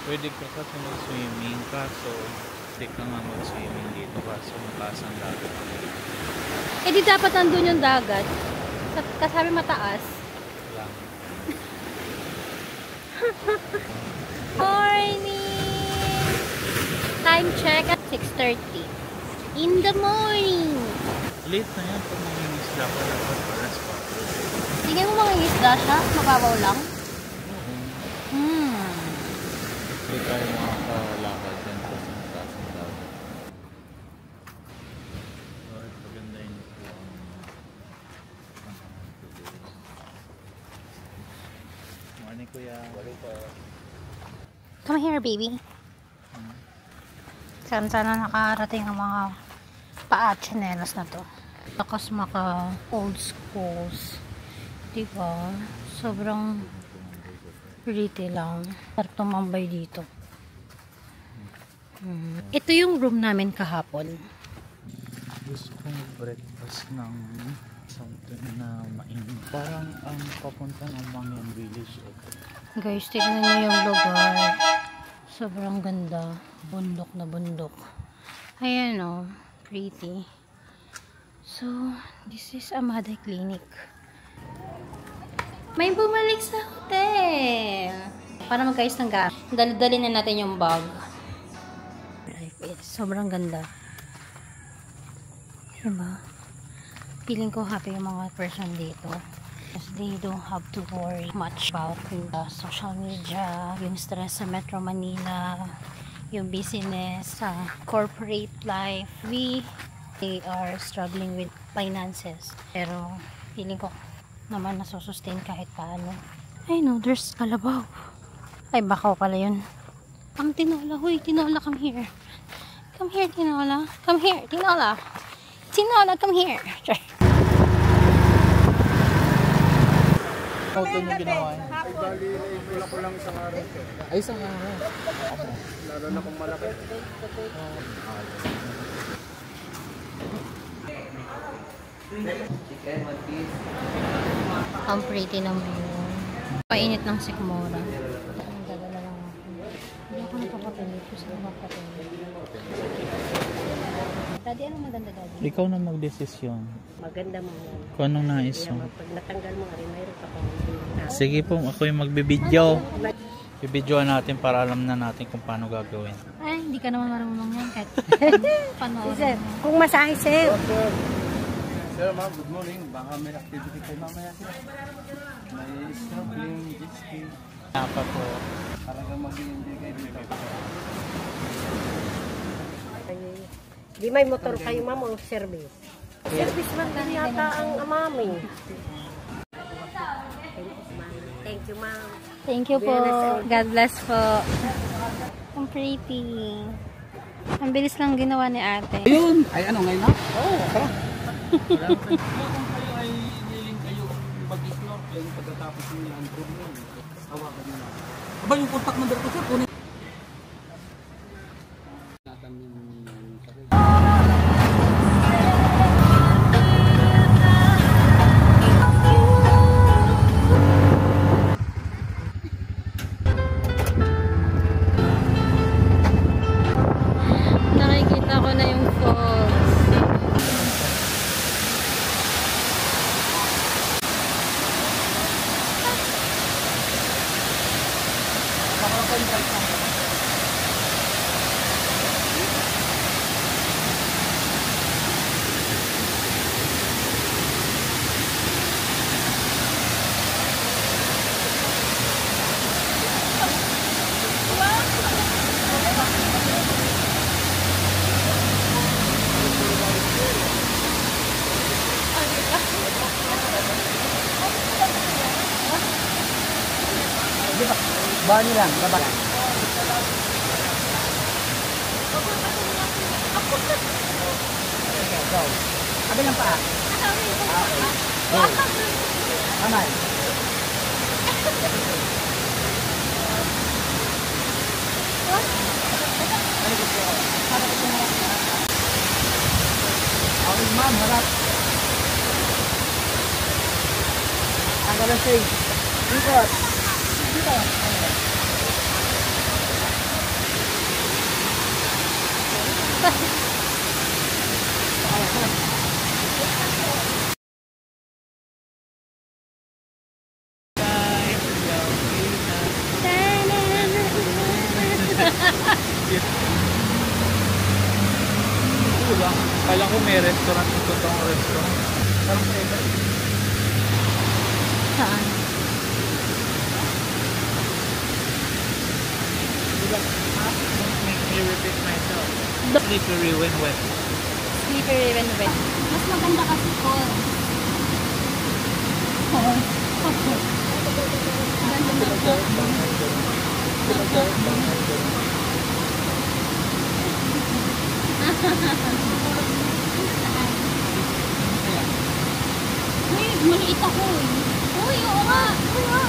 Pwede ka kasi mag-swimming kaso hindi ka nga mag-swimming dito kaso mataas ang dagat. Eh di dapat nandun yung dagat. Kasabi mataas. Lang. Morning! Time check at 6:30 in the morning. Late na yan pag mangingisda ka dapat alas 4. Tingnan mo mga isda siya, mababaw lang. Hindi tayo makakalakad yan kasi mataas ang dagat. Paganda yun po ang morning kuya. Morning po. Come here, baby. Sana nakarating ang mga paa at tsinelas na to. Lakas maka old schools. Diba? Sobrang pretty lang. Sarap tumambay dito. Ito yung room namin kahapon. Gusto kong breakfast ng something na mainit. Parang ang papunta ng Mangyan Village. Guys, tignan niyo yung lugar. Sobrang ganda. Bundok na bundok. Ayan o. Pretty. So, this is Amada Clinic. May bumalik sa hotel. Para magkayos ng gas. Dali-dali na natin yung bag. Sobrang ganda. Diba? Feeling ko happy yung mga person dito. Because they don't have to worry much about the social media, yung stress sa Metro Manila, yung business, corporate life. They are struggling with finances. Pero feeling ko naman nasusustain kahit paano. I know, there's kalabaw. Ay, bakaw pala yun. Ang tinola. Huy, tinola, come here. Come here, tinola. Come here, tinola. Tinola, come here. Ito yung ginawa niya. Bali, wala ko lang isang araw. Ay, isang araw. Lalo na kung malaki. Ang pretty ng view. Painit ng sikmura. Ang dala lang ako. Hindi ako nakapatinig. Gusto ko makapatinig. Daddy, anong maganda, Daddy? Ikaw na magdesisyon. Maganda mo yan. Kung anong nais mo. Pag natanggal mo rin, mayroon pa pang Sige po, ako yung magbibideo. Bibidyoan natin para alam na natin kung paano gagawin. Ay, hindi ka naman marunong yan. Kahit panoorin Sir, mo. kung masahe, sir. Sir, ma'am, good morning. Baka may activity kayo mamaya, sir. May snorkeling, jet ski. Napa po. Talagang mag-i-enjoy kayo dito. Di may motor kayo, ma'am, o service? Service man din yata ang amami. Thank you, ma'am. Thank you po. God bless po. Ang pretty. Ang bilis lang ginawa ni ate. Ayun! Ay, ano ngayon na? Oo, Kung kayo ay niling kayo mag-snorkeling pagkatapos nyo yung group nyo, hawakan nyo na. Aba, yung contact number ko, sir, kunin. Nakikita ko na yung falls. Bani lang, baba. Okay, go. Kabilang paa. Okay. Kamay. Okay, ma'am, harap. Tanggal ang shade. Ikot. Dito. Ito lang. Kala ko may restaurant. Ito tong restaurant. Parang pwede. Saan? Don't make me repeat myself. Slippery when wet. Slippery when wet. Mas maganda kasi cold. Cold. Uy, maliit ako eh. Uy, oo nga. Oo nga.